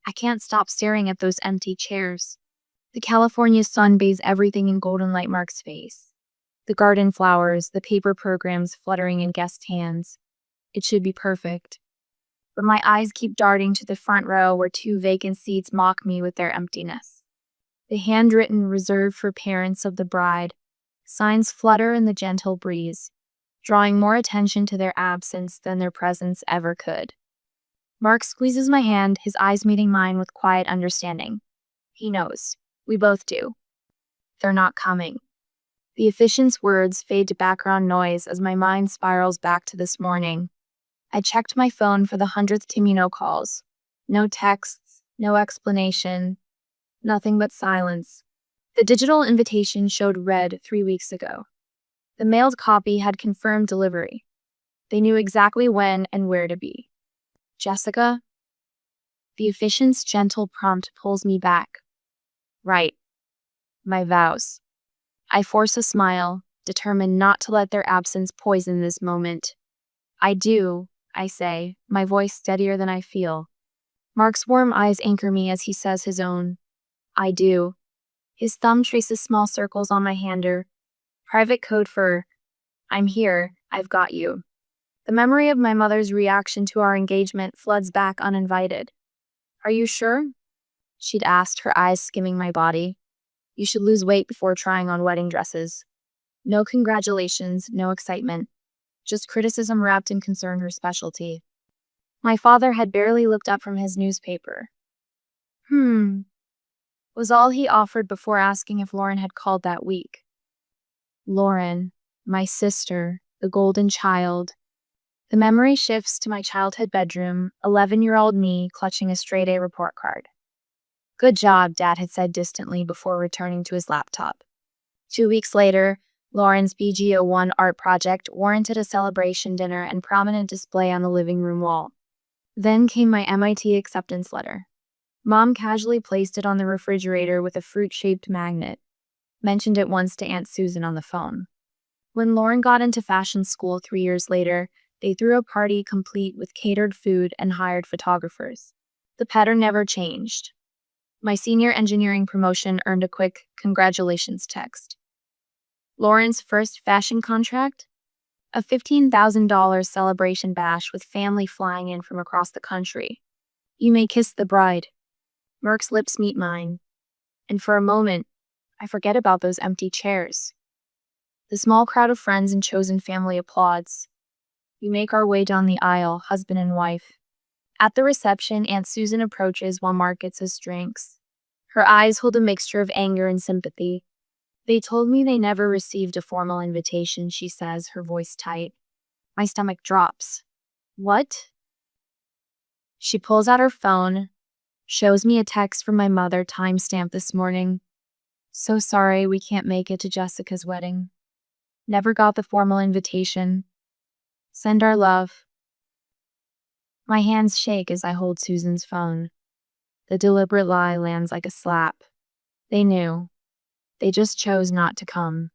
I can't stop staring at those empty chairs. The California sun bathes everything in golden light Mark's face. The garden flowers, the paper programs fluttering in guest hands. It should be perfect. But my eyes keep darting to the front row where two vacant seats mock me with their emptiness. The handwritten reserved for parents of the bride. Signs flutter in the gentle breeze, drawing more attention to their absence than their presence ever could. Mark squeezes my hand, his eyes meeting mine with quiet understanding. He knows. We both do. They're not coming. The officiant's words fade to background noise as my mind spirals back to this morning. I checked my phone for the 100th Timino calls. No texts, no explanation, nothing but silence. The digital invitation showed red 3 weeks ago. The mailed copy had confirmed delivery. They knew exactly when and where to be. Jessica? The officiant's gentle prompt pulls me back. Right. My vows. I force a smile, determined not to let their absence poison this moment. I do, I say, my voice steadier than I feel. Mark's warm eyes anchor me as he says his own. I do. His thumb traces small circles on my hander. Private code for, I'm here, I've got you. The memory of my mother's reaction to our engagement floods back uninvited. Are you sure? She'd asked, her eyes skimming my body. You should lose weight before trying on wedding dresses. No congratulations, no excitement. Just criticism wrapped in concern, her specialty. My father had barely looked up from his newspaper. Was all he offered before asking if Lauren had called that week. Lauren, my sister, the golden child. The memory shifts to my childhood bedroom, 11-year-old me clutching a straight-A report card. Good job, Dad had said distantly before returning to his laptop. 2 weeks later, Lauren's BGO1 art project warranted a celebration dinner and prominent display on the living room wall. Then came my MIT acceptance letter. Mom casually placed it on the refrigerator with a fruit-shaped magnet. Mentioned it once to Aunt Susan on the phone. When Lauren got into fashion school 3 years later, they threw a party complete with catered food and hired photographers. The pattern never changed. My senior engineering promotion earned a quick congratulations text. Lauren's first fashion contract? A $15,000 celebration bash with family flying in from across the country. You may kiss the bride. Merck's lips meet mine. And for a moment, I forget about those empty chairs. The small crowd of friends and chosen family applauds. We make our way down the aisle, husband and wife. At the reception, Aunt Susan approaches while Mark gets his drinks. Her eyes hold a mixture of anger and sympathy. They told me they never received a formal invitation, she says, her voice tight. My stomach drops. What? She pulls out her phone, shows me a text from my mother timestamped this morning. So sorry we can't make it to Jessica's wedding. Never got the formal invitation. Send our love. My hands shake as I hold Susan's phone. The deliberate lie lands like a slap. They knew. They just chose not to come.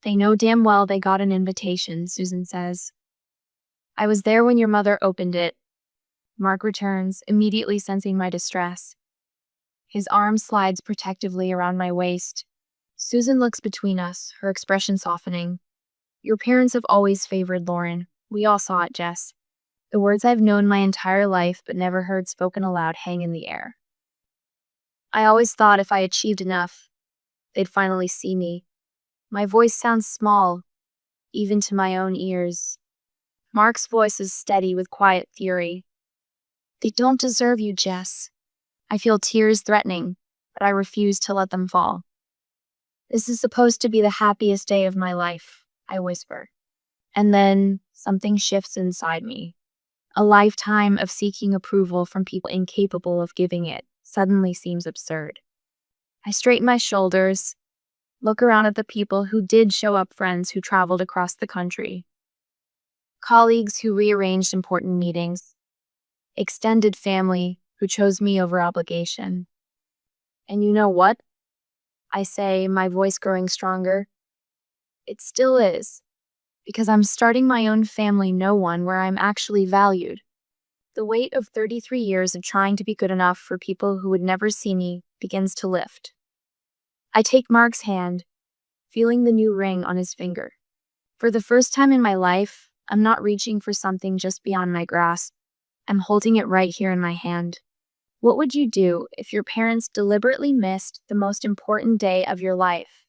They know damn well they got an invitation, Susan says. I was there when your mother opened it. Mark returns, immediately sensing my distress. His arm slides protectively around my waist. Susan looks between us, her expression softening. Your parents have always favored Lauren. We all saw it, Jess. The words I've known my entire life but never heard spoken aloud hang in the air. I always thought if I achieved enough, they'd finally see me. My voice sounds small, even to my own ears. Mark's voice is steady with quiet fury. They don't deserve you, Jess. I feel tears threatening, but I refuse to let them fall. This is supposed to be the happiest day of my life, I whisper. And then something shifts inside me. A lifetime of seeking approval from people incapable of giving it suddenly seems absurd. I straighten my shoulders, look around at the people who did show up, friends who traveled across the country, colleagues who rearranged important meetings, extended family who chose me over obligation. And you know what? I say, my voice growing stronger. It still is, because I'm starting my own family, no one, where I'm actually valued. The weight of 33 years of trying to be good enough for people who would never see me begins to lift. I take Mark's hand, feeling the new ring on his finger. For the first time in my life, I'm not reaching for something just beyond my grasp. I'm holding it right here in my hand. What would you do if your parents deliberately missed the most important day of your life?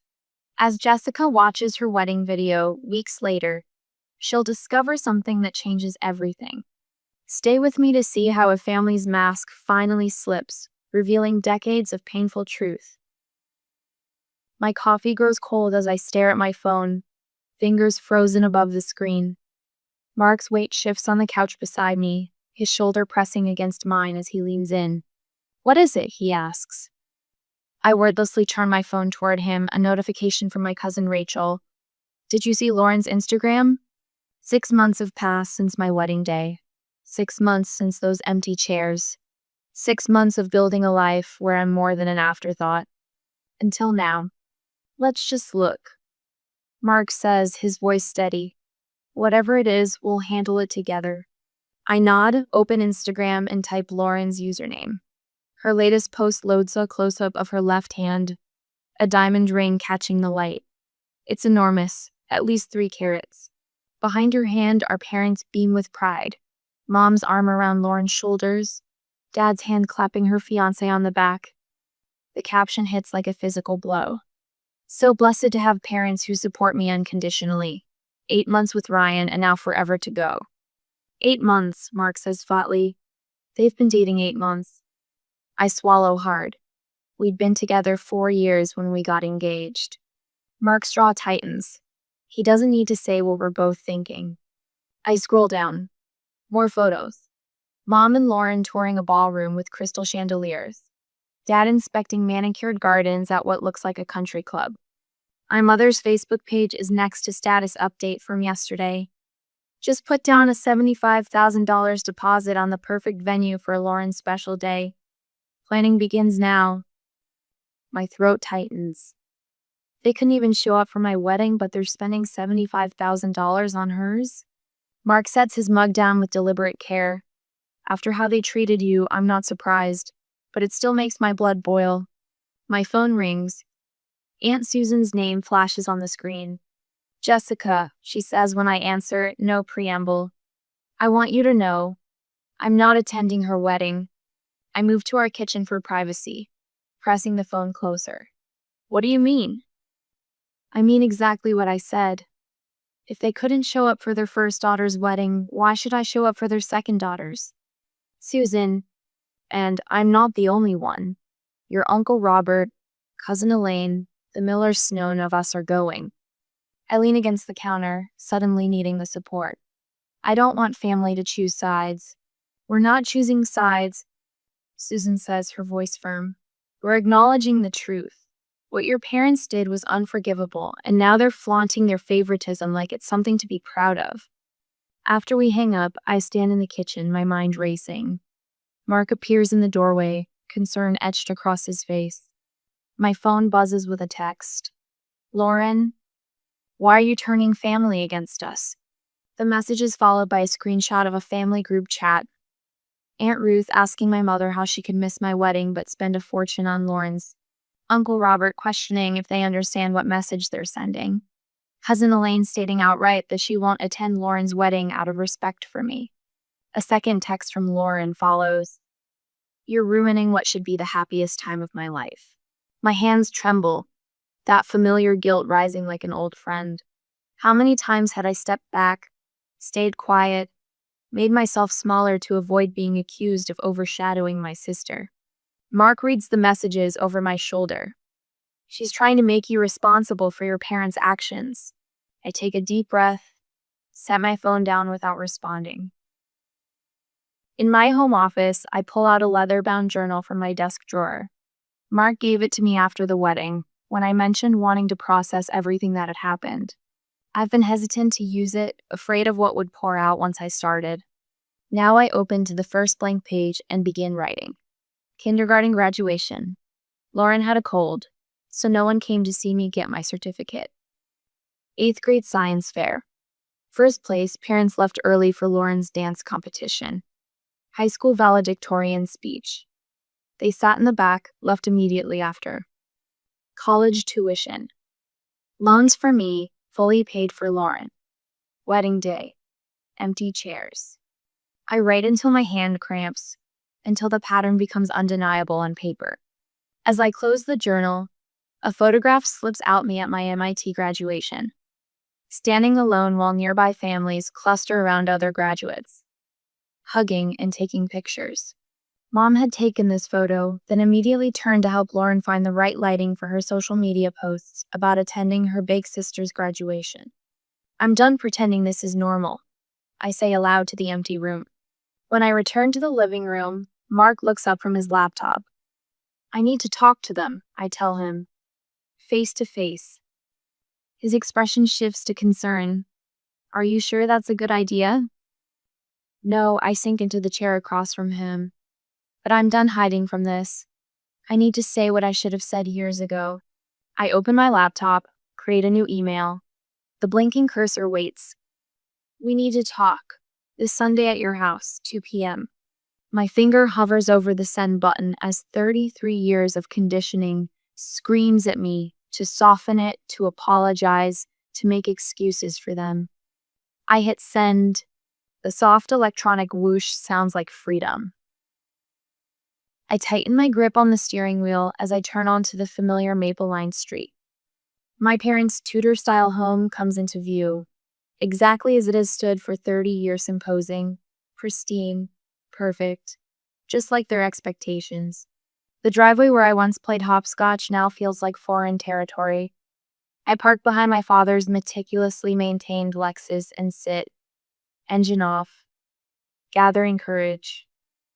As Jessica watches her wedding video weeks later, she'll discover something that changes everything. Stay with me to see how a family's mask finally slips, revealing decades of painful truth. My coffee grows cold as I stare at my phone, fingers frozen above the screen. Mark's weight shifts on the couch beside me, his shoulder pressing against mine as he leans in. "What is it?" he asks. I wordlessly turn my phone toward him, a notification from my cousin Rachel. "Did you see Lauren's Instagram?" 6 months have passed since my wedding day. 6 months since those empty chairs. 6 months of building a life where I'm more than an afterthought. Until now. "Let's just look," Mark says, his voice steady. "Whatever it is, we'll handle it together." I nod, open Instagram, and type Lauren's username. Her latest post loads a close-up of her left hand, a diamond ring catching the light. It's enormous, at least 3 carats. Behind her hand, our parents beam with pride. Mom's arm around Lauren's shoulders, Dad's hand clapping her fiancé on the back. The caption hits like a physical blow. "So blessed to have parents who support me unconditionally. 8 months with Ryan and now forever to go." 8 months, Mark says flatly. They've been dating 8 months. I swallow hard. We'd been together 4 years when we got engaged. Mark's jaw tightens. He doesn't need to say what we're both thinking. I scroll down. More photos. Mom and Lauren touring a ballroom with crystal chandeliers. Dad inspecting manicured gardens at what looks like a country club. My mother's Facebook page is next to status update from yesterday. "Just put down a $75,000 deposit on the perfect venue for Lauren's special day. Planning begins now." My throat tightens. They couldn't even show up for my wedding, but they're spending $75,000 on hers? Mark sets his mug down with deliberate care. "After how they treated you, I'm not surprised, but it still makes my blood boil." My phone rings. Aunt Susan's name flashes on the screen. "Jessica," she says when I answer, no preamble. "I want you to know, I'm not attending her wedding." I move to our kitchen for privacy, pressing the phone closer. "What do you mean?" "I mean exactly what I said. If they couldn't show up for their first daughter's wedding, why should I show up for their second daughter's? Susan, and I'm not the only one. Your Uncle Robert, Cousin Elaine, the Miller Snow of us are going." I lean against the counter, suddenly needing the support. "I don't want family to choose sides." "We're not choosing sides," Susan says, her voice firm. "We're acknowledging the truth. What your parents did was unforgivable, and now they're flaunting their favoritism like it's something to be proud of." After we hang up, I stand in the kitchen, my mind racing. Mark appears in the doorway, concern etched across his face. My phone buzzes with a text. "Lauren, why are you turning family against us?" The message is followed by a screenshot of a family group chat. Aunt Ruth asking my mother how she could miss my wedding but spend a fortune on Lauren's. Uncle Robert questioning if they understand what message they're sending. Cousin Elaine stating outright that she won't attend Lauren's wedding out of respect for me. A second text from Lauren follows. "You're ruining what should be the happiest time of my life." My hands tremble, that familiar guilt rising like an old friend. How many times had I stepped back, stayed quiet, made myself smaller to avoid being accused of overshadowing my sister? Mark reads the messages over my shoulder. "She's trying to make you responsible for your parents' actions." I take a deep breath, set my phone down without responding. In my home office, I pull out a leather-bound journal from my desk drawer. Mark gave it to me after the wedding, when I mentioned wanting to process everything that had happened. I've been hesitant to use it, afraid of what would pour out once I started. Now I open to the first blank page and begin writing. Kindergarten graduation. Lauren had a cold, so no one came to see me get my certificate. 8th grade science fair. First place, parents left early for Lauren's dance competition. High school valedictorian speech. They sat in the back, left immediately after. College tuition. Loans for me, fully paid for Lauren. Wedding day. Empty chairs. I write until my hand cramps, until the pattern becomes undeniable on paper. As I close the journal, a photograph slips out me at my MIT graduation, standing alone while nearby families cluster around other graduates, hugging and taking pictures. Mom had taken this photo, then immediately turned to help Lauren find the right lighting for her social media posts about attending her big sister's graduation. I'm done pretending this is normal, I say aloud to the empty room. When I return to the living room, Mark looks up from his laptop. I need to talk to them, I tell him, face to face. His expression shifts to concern. Are you sure that's a good idea? No, I sink into the chair across from him. But I'm done hiding from this. I need to say what I should have said years ago. I open my laptop, create a new email. The blinking cursor waits. We need to talk. This Sunday at your house, 2 p.m. My finger hovers over the send button as 33 years of conditioning screams at me to soften it, to apologize, to make excuses for them. I hit send. The soft electronic whoosh sounds like freedom. I tighten my grip on the steering wheel as I turn onto the familiar maple-lined street. My parents' Tudor-style home comes into view, exactly as it has stood for 30 years, imposing, pristine, perfect, just like their expectations. The driveway where I once played hopscotch now feels like foreign territory. I park behind my father's meticulously maintained Lexus and sit, engine off, gathering courage.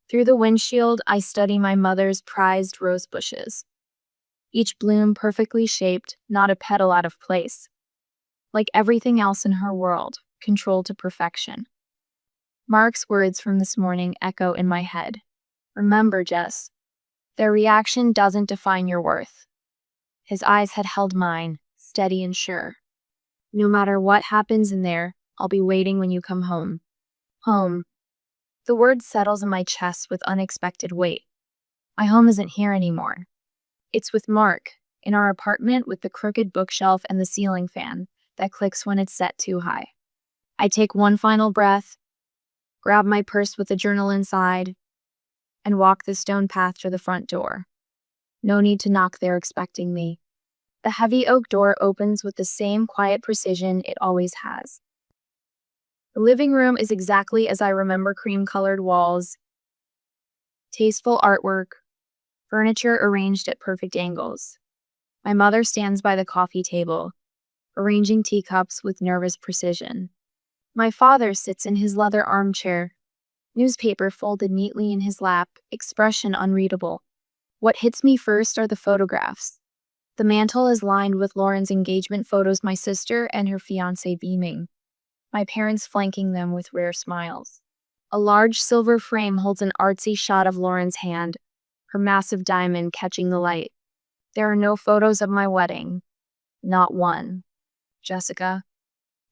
Through the windshield, I study my mother's prized rose bushes. Each bloom perfectly shaped, not a petal out of place. Like everything else in her world, controlled to perfection. Mark's words from this morning echo in my head. Remember, Jess, their reaction doesn't define your worth. His eyes had held mine, steady and sure. No matter what happens in there, I'll be waiting when you come home. Home. The word settles in my chest with unexpected weight. My home isn't here anymore. It's with Mark, in our apartment with the crooked bookshelf and the ceiling fan that clicks when it's set too high. I take one final breath, grab my purse with the journal inside, and walk the stone path to the front door. No need to knock there expecting me. The heavy oak door opens with the same quiet precision it always has. The living room is exactly as I remember: cream-colored walls, tasteful artwork, furniture arranged at perfect angles. My mother stands by the coffee table, arranging teacups with nervous precision. My father sits in his leather armchair, newspaper folded neatly in his lap, expression unreadable. What hits me first are the photographs. The mantle is lined with Lauren's engagement photos, my sister and her fiancé beaming, my parents flanking them with rare smiles. A large silver frame holds an artsy shot of Lauren's hand, her massive diamond catching the light. There are no photos of my wedding. Not one. Jessica.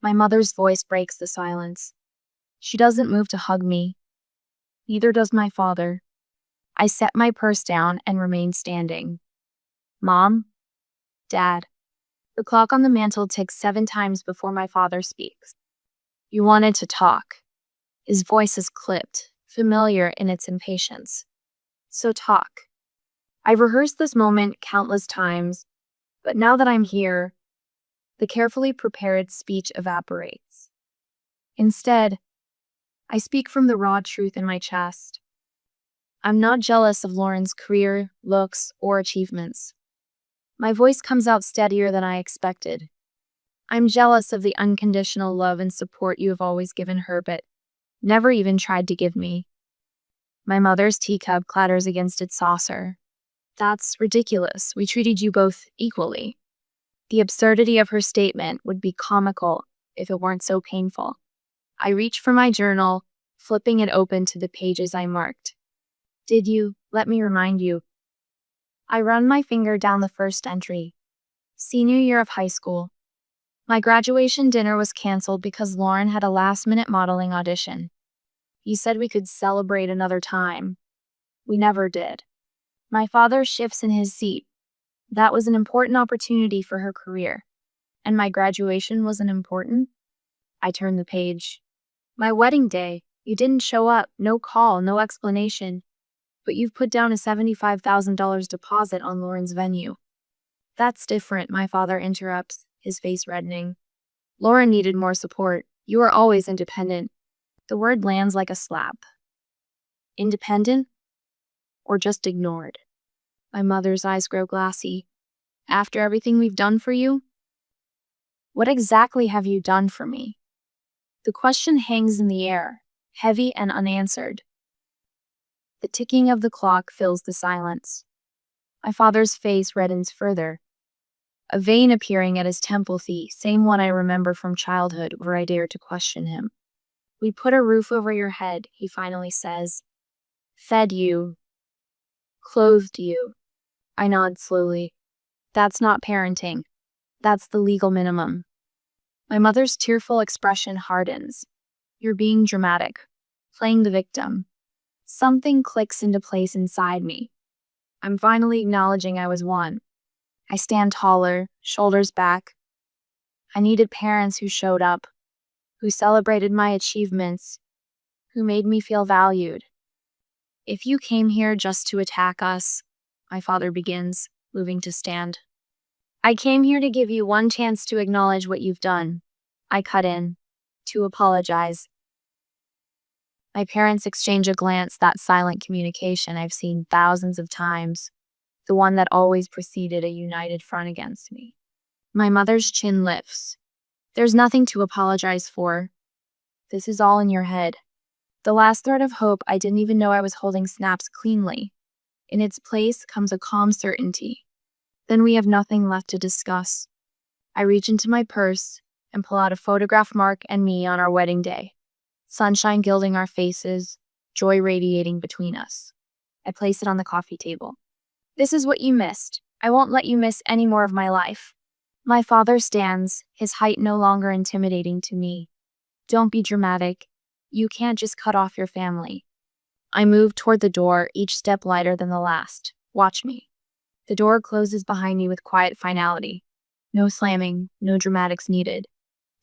My mother's voice breaks the silence. She doesn't move to hug me. Neither does my father. I set my purse down and remain standing. Mom? Dad. The clock on the mantle ticks 7 times before my father speaks. You wanted to talk. His voice is clipped, familiar in its impatience. So talk. I've rehearsed this moment countless times, but now that I'm here, the carefully prepared speech evaporates. Instead, I speak from the raw truth in my chest. I'm not jealous of Lauren's career, looks, or achievements. My voice comes out steadier than I expected. I'm jealous of the unconditional love and support you have always given her, but never even tried to give me. My mother's teacup clatters against its saucer. That's ridiculous. We treated you both equally. The absurdity of her statement would be comical if it weren't so painful. I reach for my journal, flipping it open to the pages I marked. Did you? Let me remind you. I run my finger down the first entry. Senior year of high school. My graduation dinner was canceled because Lauren had a last-minute modeling audition. You said we could celebrate another time. We never did. My father shifts in his seat. That was an important opportunity for her career. And my graduation wasn't important? I turn the page. My wedding day. You didn't show up. No call, no explanation. But you've put down a $75,000 deposit on Lauren's venue. That's different, my father interrupts, his face reddening. Lauren needed more support. You were always independent. The word lands like a slap. Independent? Or just ignored? My mother's eyes grow glassy. After everything we've done for you? What exactly have you done for me? The question hangs in the air, heavy and unanswered. The ticking of the clock fills the silence. My father's face reddens further. A vein appearing at his temple feet, same one I remember from childhood where I dared to question him. We put a roof over your head, he finally says. Fed you. Clothed you. I nod slowly. That's not parenting. That's the legal minimum. My mother's tearful expression hardens. You're being dramatic. Playing the victim. Something clicks into place inside me. I'm finally acknowledging I was one. I stand taller, shoulders back. I needed parents who showed up, who celebrated my achievements, who made me feel valued. If you came here just to attack us, my father begins, moving to stand. I came here to give you one chance to acknowledge what you've done. I cut in, to apologize. My parents exchange a glance, that silent communication I've seen thousands of times, the one that always preceded a united front against me. My mother's chin lifts. There's nothing to apologize for. This is all in your head. The last thread of hope I didn't even know I was holding snaps cleanly. In its place comes a calm certainty. Then we have nothing left to discuss. I reach into my purse and pull out a photograph Mark and me on our wedding day. Sunshine gilding our faces, joy radiating between us. I place it on the coffee table. This is what you missed. I won't let you miss any more of my life. My father stands, his height no longer intimidating to me. Don't be dramatic. You can't just cut off your family. I move toward the door, each step lighter than the last. Watch me. The door closes behind me with quiet finality. No slamming, no dramatics needed.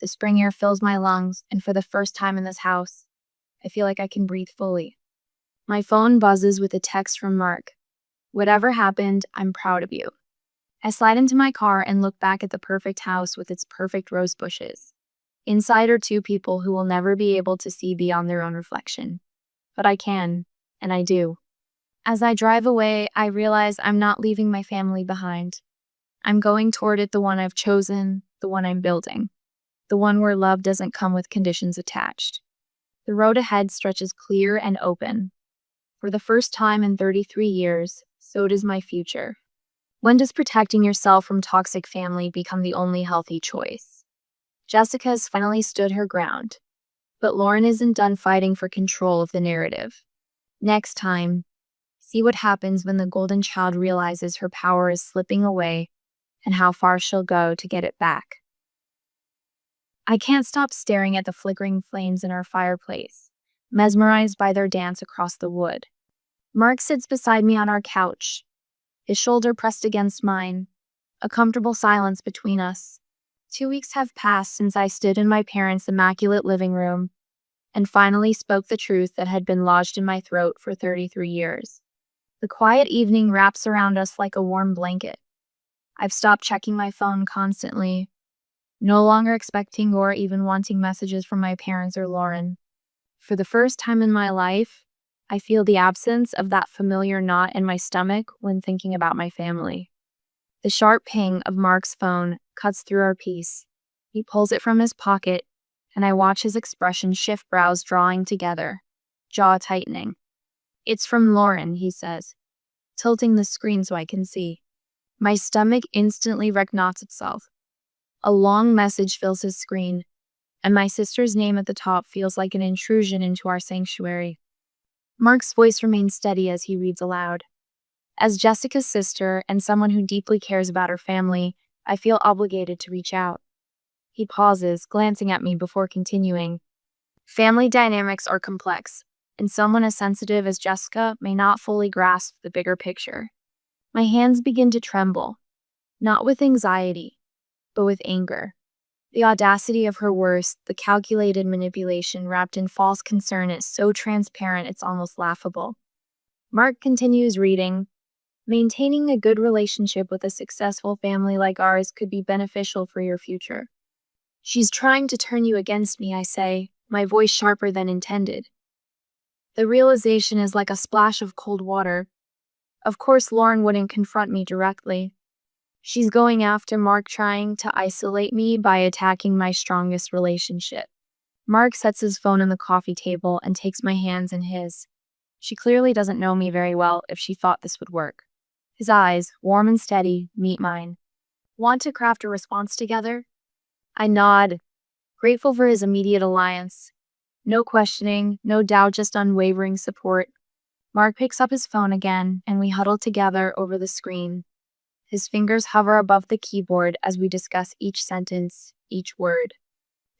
The spring air fills my lungs, and for the first time in this house, I feel like I can breathe fully. My phone buzzes with a text from Mark. Whatever happened, I'm proud of you. I slide into my car and look back at the perfect house with its perfect rose bushes. Inside are two people who will never be able to see beyond their own reflection. But I can, and I do. As I drive away, I realize I'm not leaving my family behind. I'm going toward it, the one I've chosen, the one I'm building. The one where love doesn't come with conditions attached. The road ahead stretches clear and open. For the first time in 33 years, so does my future. When does protecting yourself from toxic family become the only healthy choice? Jessica has finally stood her ground. But Lauren isn't done fighting for control of the narrative. Next time, see what happens when the golden child realizes her power is slipping away and how far she'll go to get it back. I can't stop staring at the flickering flames in our fireplace, mesmerized by their dance across the wood. Mark sits beside me on our couch, his shoulder pressed against mine, a comfortable silence between us. 2 weeks have passed since I stood in my parents' immaculate living room and finally spoke the truth that had been lodged in my throat for 33 years. The quiet evening wraps around us like a warm blanket. I've stopped checking my phone constantly, no longer expecting or even wanting messages from my parents or Lauren. For the first time in my life, I feel the absence of that familiar knot in my stomach when thinking about my family. The sharp ping of Mark's phone cuts through our peace. He pulls it from his pocket, and I watch his expression shift, brows drawing together, jaw tightening. It's from Lauren, he says, tilting the screen so I can see. My stomach instantly reknots itself. A long message fills his screen, and my sister's name at the top feels like an intrusion into our sanctuary. Mark's voice remains steady as he reads aloud. As Jessica's sister and someone who deeply cares about her family, I feel obligated to reach out. He pauses, glancing at me before continuing. Family dynamics are complex. and someone as sensitive as Jessica may not fully grasp the bigger picture. My hands begin to tremble, not with anxiety, but with anger. The audacity of her words, the calculated manipulation wrapped in false concern is so transparent it's almost laughable. Mark continues reading. Maintaining a good relationship with a successful family like ours could be beneficial for your future. She's trying to turn you against me, I say, my voice sharper than intended. The realization is like a splash of cold water. Of course, Lauren wouldn't confront me directly. She's going after Mark, trying to isolate me by attacking my strongest relationship. Mark sets his phone on the coffee table and takes my hands in his. She clearly doesn't know me very well if she thought this would work. His eyes, warm and steady, meet mine. Want to craft a response together? I nod, grateful for his immediate alliance. No questioning, no doubt, just unwavering support. Mark picks up his phone again, and we huddle together over the screen. His fingers hover above the keyboard as we discuss each sentence, each word.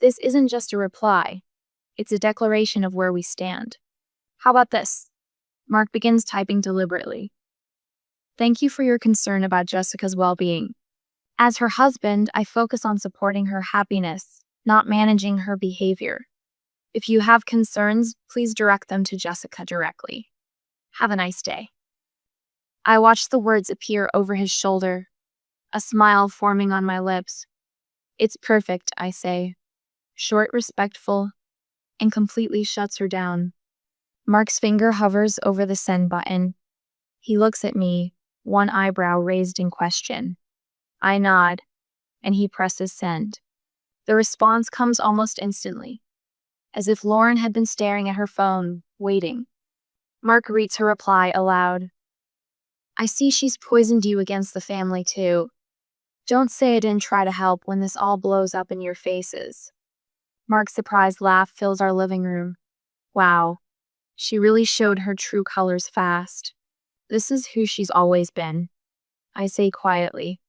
This isn't just a reply. It's a declaration of where we stand. How about this? Mark begins typing deliberately. Thank you for your concern about Jessica's well-being. As her husband, I focus on supporting her happiness, not managing her behavior. If you have concerns, please direct them to Jessica directly. Have a nice day. I watch the words appear over his shoulder, a smile forming on my lips. It's perfect, I say. Short, respectful, and completely shuts her down. Mark's finger hovers over the send button. He looks at me, one eyebrow raised in question. I nod, and he presses send. The response comes almost instantly, as if Lauren had been staring at her phone, waiting. Mark reads her reply aloud. I see she's poisoned you against the family too. Don't say I didn't try to help when this all blows up in your faces. Mark's surprised laugh fills our living room. Wow, she really showed her true colors fast. This is who she's always been. I say quietly.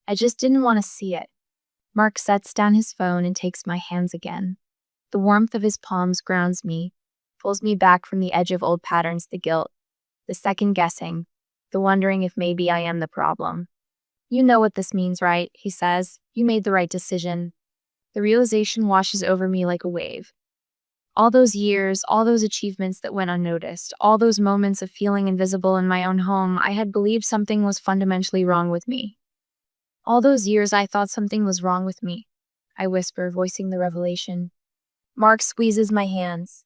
I just didn't want to see it. Mark sets down his phone and takes my hands again. The warmth of his palms grounds me, pulls me back from the edge of old patterns, the guilt, the second guessing, the wondering if maybe I am the problem. You know what this means, right? He says. You made the right decision. The realization washes over me like a wave. All those years, all those achievements that went unnoticed, all those moments of feeling invisible in my own home, I had believed something was fundamentally wrong with me. All those years I thought something was wrong with me, I whisper, voicing the revelation. Mark squeezes my hands.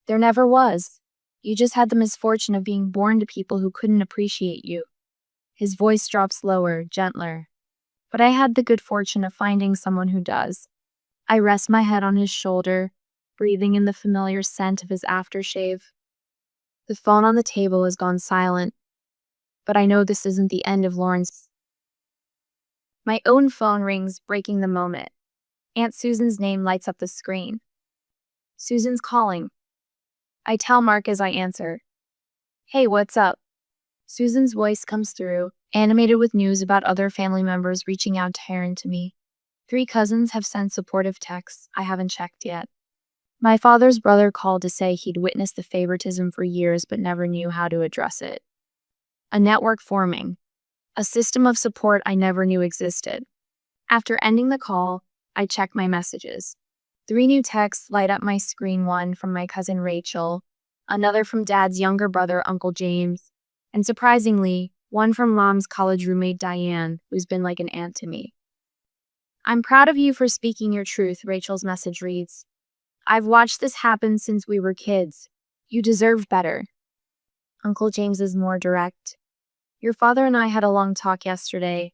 There never was. You just had the misfortune of being born to people who couldn't appreciate you. His voice drops lower, gentler. But I had the good fortune of finding someone who does. I rest my head on his shoulder, breathing in the familiar scent of his aftershave. The phone on the table has gone silent, but I know this isn't the end of Lauren's. My own phone rings, breaking the moment. Aunt Susan's name lights up the screen. Susan's calling. I tell Mark as I answer. Hey, what's up? Susan's voice comes through, animated with news about other family members reaching out to her and to me. 3 cousins have sent supportive texts. I haven't checked yet. My father's brother called to say he'd witnessed the favoritism for years but never knew how to address it. A network forming. A system of support I never knew existed. After ending the call, I check my messages. 3 new texts light up my screen, one from my cousin Rachel, another from Dad's younger brother, Uncle James, and surprisingly, one from Mom's college roommate Diane, who's been like an aunt to me. I'm proud of you for speaking your truth, Rachel's message reads. I've watched this happen since we were kids. You deserve better. Uncle James is more direct. Your father and I had a long talk yesterday.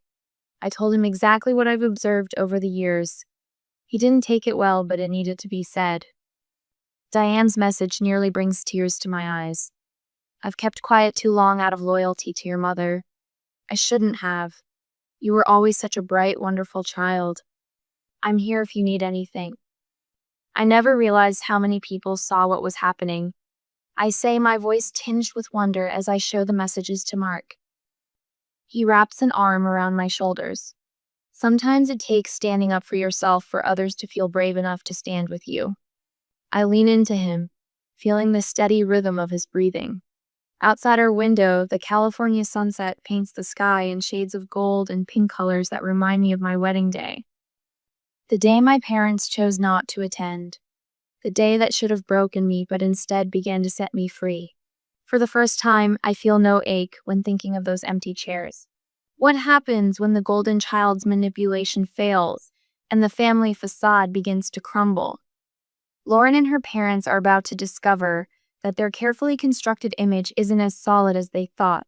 I told him exactly what I've observed over the years. He didn't take it well, but it needed to be said. Diane's message nearly brings tears to my eyes. I've kept quiet too long out of loyalty to your mother. I shouldn't have. You were always such a bright, wonderful child. I'm here if you need anything. I never realized how many people saw what was happening. I say, my voice tinged with wonder as I show the messages to Mark. He wraps an arm around my shoulders. Sometimes it takes standing up for yourself for others to feel brave enough to stand with you. I lean into him, feeling the steady rhythm of his breathing. Outside our window, the California sunset paints the sky in shades of gold and pink colors that remind me of my wedding day. The day my parents chose not to attend. The day that should have broken me but instead began to set me free. For the first time, I feel no ache when thinking of those empty chairs. What happens when the golden child's manipulation fails and the family facade begins to crumble? Lauren and her parents are about to discover that their carefully constructed image isn't as solid as they thought.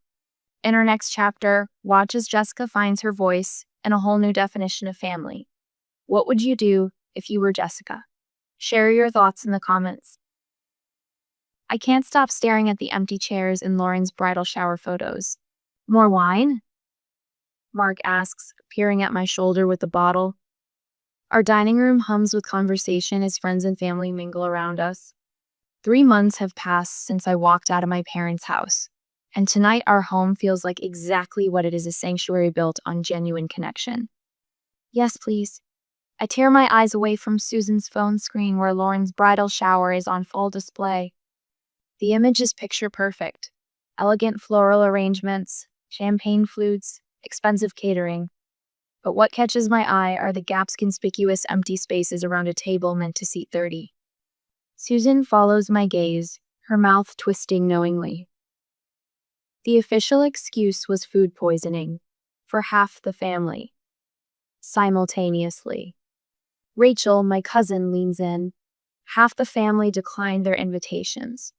In our next chapter, watch as Jessica finds her voice and a whole new definition of family. What would you do if you were Jessica? Share your thoughts in the comments. I can't stop staring at the empty chairs in Lauren's bridal shower photos. More wine? Mark asks, peering at my shoulder with the bottle. Our dining room hums with conversation as friends and family mingle around us. 3 months have passed since I walked out of my parents' house, and tonight our home feels like exactly what it is, a sanctuary built on genuine connection. Yes, please. I tear my eyes away from Susan's phone screen where Lauren's bridal shower is on full display. The image is picture perfect. Elegant floral arrangements, champagne flutes, expensive catering. But what catches my eye are the gaps, conspicuous empty spaces around a table meant to seat 30. Susan follows my gaze, her mouth twisting knowingly. The official excuse was food poisoning for half the family. Simultaneously, Rachel, my cousin, leans in. Half the family declined their invitations.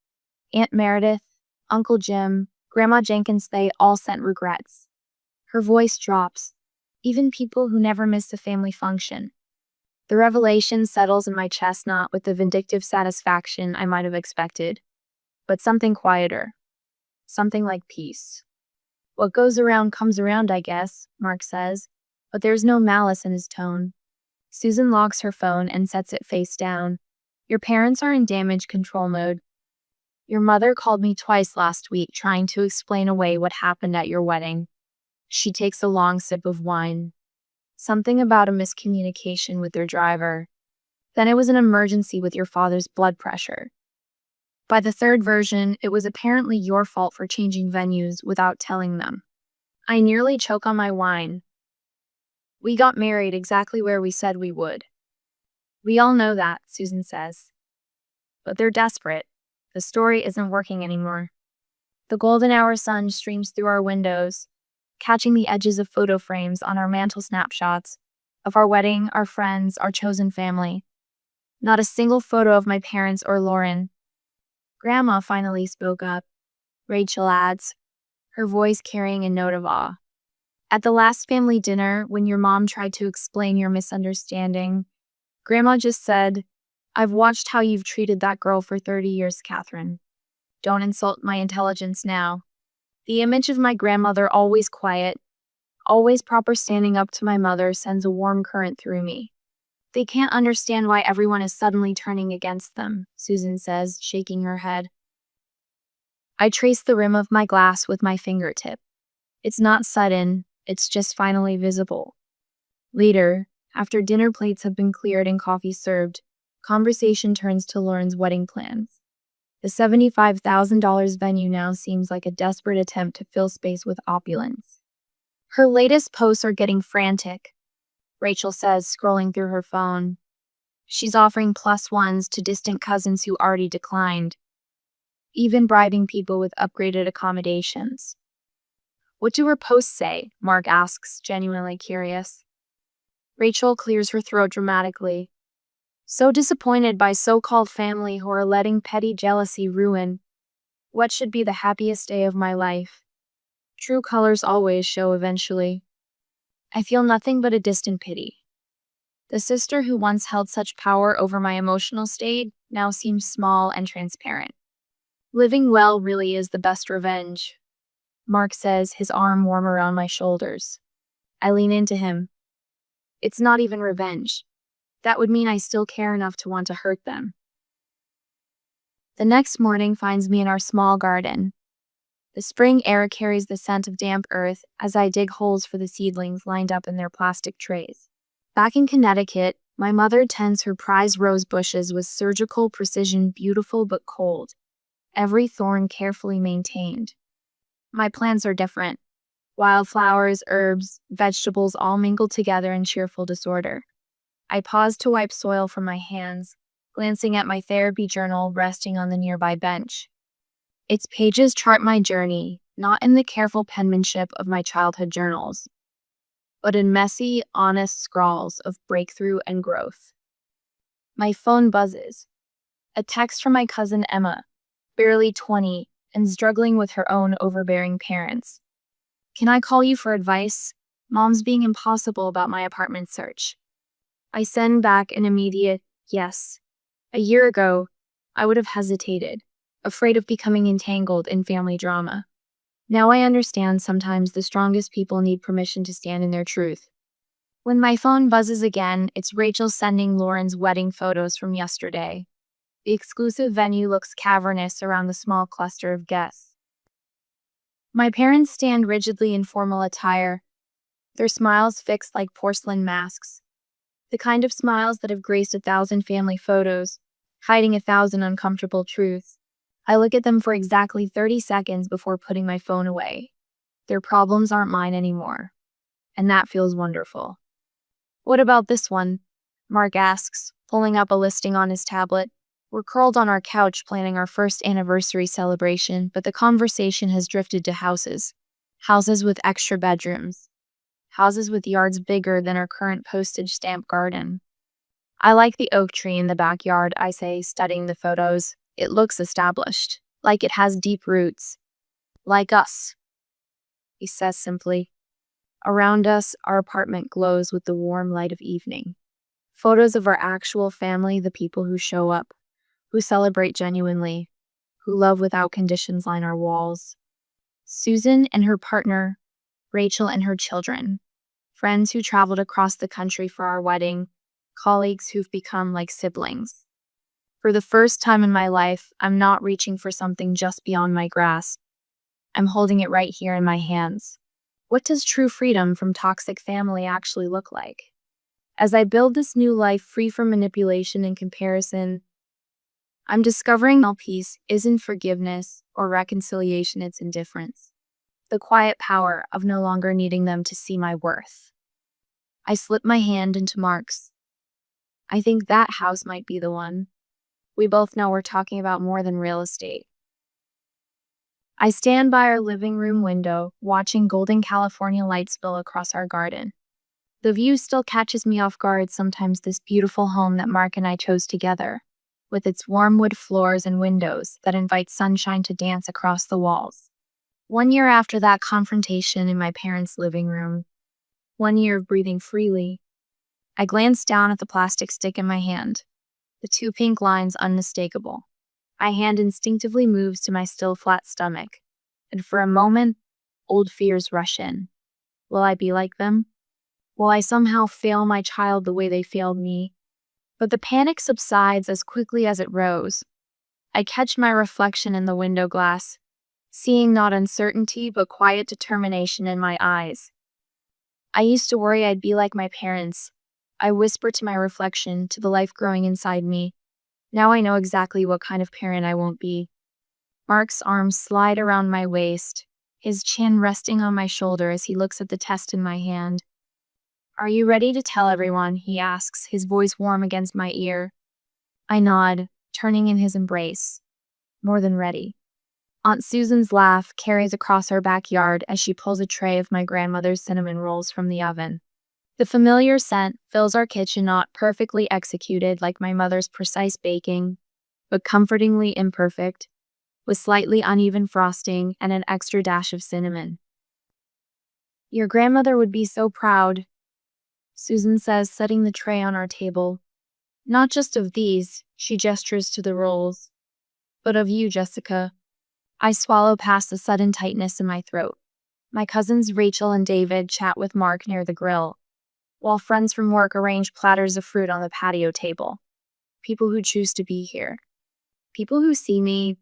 Aunt Meredith, Uncle Jim, Grandma Jenkins, they all sent regrets. Her voice drops. Even people who never miss a family function. The revelation settles in my chest, not with the vindictive satisfaction I might have expected, but something quieter. Something like peace. What goes around comes around, I guess, Mark says, but there's no malice in his tone. Susan locks her phone and sets it face down. Your parents are in damage control mode. Your mother called me twice last week trying to explain away what happened at your wedding. She takes a long sip of wine. Something about a miscommunication with their driver. Then it was an emergency with your father's blood pressure. By the third version, it was apparently your fault for changing venues without telling them. I nearly choke on my wine. We got married exactly where we said we would. We all know that, Susan says. But they're desperate. The story isn't working anymore. The golden hour sun streams through our windows, catching the edges of photo frames on our mantle snapshots of our wedding, our friends, our chosen family. Not a single photo of my parents or Lauren. Grandma finally spoke up, Rachel adds, her voice carrying a note of awe. At the last family dinner, when your mom tried to explain your misunderstanding, Grandma just said, I've watched how you've treated that girl for 30 years, Catherine. Don't insult my intelligence now. The image of my grandmother, always quiet, always proper, standing up to my mother, sends a warm current through me. They can't understand why everyone is suddenly turning against them, Susan says, shaking her head. I trace the rim of my glass with my fingertip. It's not sudden, it's just finally visible. Later, after dinner plates have been cleared and coffee served, conversation turns to Lauren's wedding plans. The $75,000 venue now seems like a desperate attempt to fill space with opulence. Her latest posts are getting frantic, Rachel says, scrolling through her phone. She's offering +1s to distant cousins who already declined, even bribing people with upgraded accommodations. What do her posts say? Mark asks, genuinely curious. Rachel clears her throat dramatically. So disappointed by so-called family who are letting petty jealousy ruin what should be the happiest day of my life. True colors always show eventually. I feel nothing but a distant pity. The sister who once held such power over my emotional state now seems small and transparent. Living well really is the best revenge, Mark says, his arm warm around my shoulders. I lean into him. It's not even revenge. That would mean I still care enough to want to hurt them. The next morning finds me in our small garden. The spring air carries the scent of damp earth as I dig holes for the seedlings lined up in their plastic trays. Back in Connecticut, My mother tends her prized rose bushes with surgical precision, beautiful but cold, every thorn carefully maintained. My plants are different. Wildflowers, herbs, vegetables all mingled together in cheerful disorder. I paused to wipe soil from my hands, glancing at my therapy journal resting on the nearby bench. Its pages chart my journey, not in the careful penmanship of my childhood journals, but in messy, honest scrawls of breakthrough and growth. My phone buzzes. A text from my cousin Emma, barely 20 and struggling with her own overbearing parents. Can I call you for advice? Mom's being impossible about my apartment search. I send back an immediate yes. A year ago, I would have hesitated, afraid of becoming entangled in family drama. Now I understand sometimes the strongest people need permission to stand in their truth. When my phone buzzes again, it's Rachel sending Lauren's wedding photos from yesterday. The exclusive venue looks cavernous around the small cluster of guests. My parents stand rigidly in formal attire, their smiles fixed like porcelain masks, the kind of smiles that have graced 1,000 family photos, hiding 1,000 uncomfortable truths. I look at them for exactly 30 seconds before putting my phone away. Their problems aren't mine anymore, and that feels wonderful. What about this one? Mark asks, pulling up a listing on his tablet. We're curled on our couch planning our first anniversary celebration, but the conversation has drifted to houses. Houses with extra bedrooms. Houses with yards bigger than our current postage stamp garden. I like the oak tree in the backyard, I say, studying the photos. It looks established, like it has deep roots. Like us, he says simply. Around us, our apartment glows with the warm light of evening. Photos of our actual family, the people who show up, who celebrate genuinely, who love without conditions line our walls. Susan and her partner, Rachel and her children, friends who traveled across the country for our wedding, colleagues who've become like siblings. For the first time in my life, I'm not reaching for something just beyond my grasp. I'm holding it right here in my hands. What does true freedom from toxic family actually look like? As I build this new life free from manipulation and comparison, I'm discovering my peace isn't forgiveness or reconciliation, it's indifference. The quiet power of no longer needing them to see my worth. I slip my hand into Mark's. I think that house might be the one. We both know we're talking about more than real estate. I stand by our living room window, watching golden California lights spill across our garden. The view still catches me off guard sometimes, this beautiful home that Mark and I chose together, with its warm wood floors and windows that invite sunshine to dance across the walls. 1 year after that confrontation in my parents' living room, 1 year of breathing freely, I glanced down at the plastic stick in my hand, the 2 pink lines unmistakable. My hand instinctively moves to my still flat stomach, and for a moment, old fears rush in. Will I be like them? Will I somehow fail my child the way they failed me? But the panic subsides as quickly as it rose. I catch my reflection in the window glass, seeing not uncertainty but quiet determination in my eyes. I used to worry I'd be like my parents. I whisper to my reflection, to the life growing inside me. Now I know exactly what kind of parent I won't be. Mark's arms slide around my waist, his chin resting on my shoulder as he looks at the test in my hand. Are you ready to tell everyone? He asks, his voice warm against my ear. I nod, turning in his embrace. More than ready. Aunt Susan's laugh carries across our backyard as she pulls a tray of my grandmother's cinnamon rolls from the oven. The familiar scent fills our kitchen, not perfectly executed like my mother's precise baking, but comfortingly imperfect, with slightly uneven frosting and an extra dash of cinnamon. Your grandmother would be so proud, Susan says, setting the tray on our table. Not just of these, she gestures to the rolls, but of you, Jessica. I swallow past the sudden tightness in my throat. My cousins Rachel and David chat with Mark near the grill, while friends from work arrange platters of fruit on the patio table. People who choose to be here. People who see me.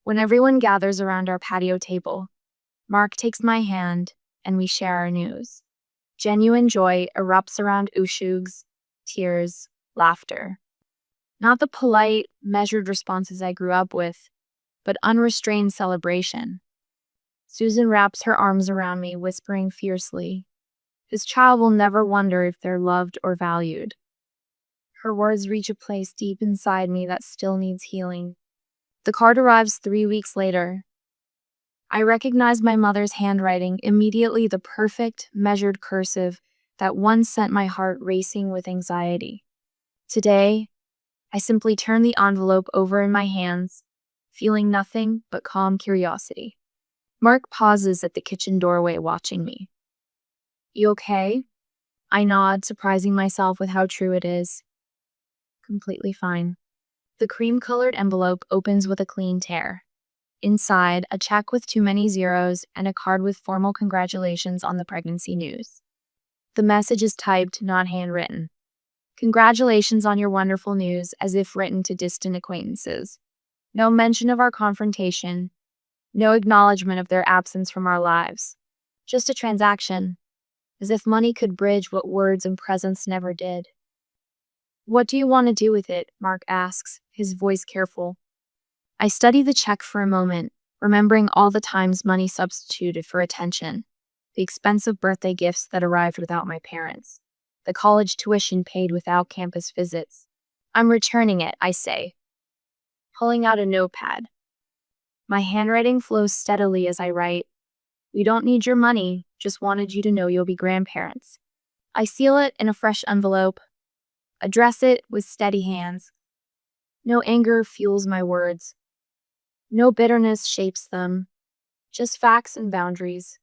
When everyone gathers around our patio table, Mark takes my hand and we share our news. Genuine joy erupts around Ushugs, tears, laughter. Not the polite, measured responses I grew up with, but unrestrained celebration. Susan wraps her arms around me, whispering fiercely, "This child will never wonder if they're loved or valued." Her words reach a place deep inside me that still needs healing. The card arrives 3 weeks later. I recognize my mother's handwriting, immediately the perfect, measured cursive that once sent my heart racing with anxiety. Today, I simply turn the envelope over in my hands, feeling nothing but calm curiosity. Mark pauses at the kitchen doorway, watching me. "You okay?" I nod, surprising myself with how true it is. "Completely fine." The cream-colored envelope opens with a clean tear. Inside, a check with too many zeros and a card with formal congratulations on the pregnancy news. The message is typed, not handwritten. "Congratulations on your wonderful news," as if written to distant acquaintances. No mention of our confrontation, no acknowledgement of their absence from our lives. Just a transaction, as if money could bridge what words and presence never did. "What do you want to do with it?" Mark asks, his voice careful. I study the check for a moment, remembering all the times money substituted for attention, the expensive birthday gifts that arrived without my parents, the college tuition paid without campus visits. "I'm returning it," I say, pulling out a notepad. My handwriting flows steadily as I write, "We don't need your money, just wanted you to know you'll be grandparents." I seal it in a fresh envelope, address it with steady hands. No anger fuels my words. No bitterness shapes them. Just facts and boundaries.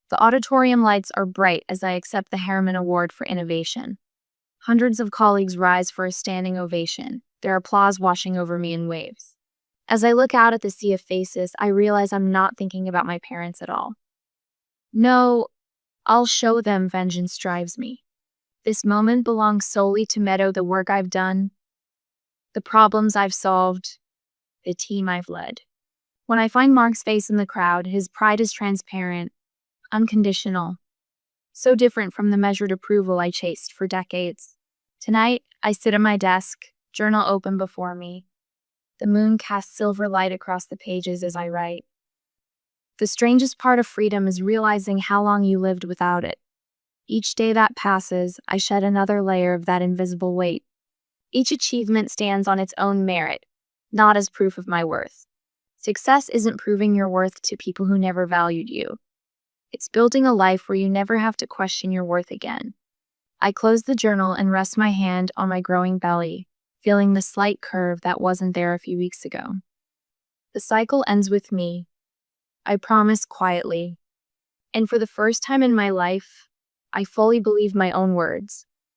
The auditorium lights are bright as I accept the Harriman Award for Innovation. Hundreds of colleagues rise for a standing ovation, their applause washing over me in waves. As I look out at the sea of faces, I realize I'm not thinking about my parents at all. No, I'll show them, vengeance drives me. This moment belongs solely to Meadow, the work I've done, the problems I've solved, the team I've led. When I find Mark's face in the crowd, his pride is transparent, unconditional, so different from the measured approval I chased for decades. Tonight, I sit at my desk, journal open before me. The moon casts silver light across the pages as I write. The strangest part of freedom is realizing how long you lived without it. Each day that passes, I shed another layer of that invisible weight. Each achievement stands on its own merit, not as proof of my worth. Success isn't proving your worth to people who never valued you. It's building a life where you never have to question your worth again. I close the journal and rest my hand on my growing belly, feeling the slight curve that wasn't there a few weeks ago. The cycle ends with me, I promise quietly. And for the first time in my life, I fully believe my own words.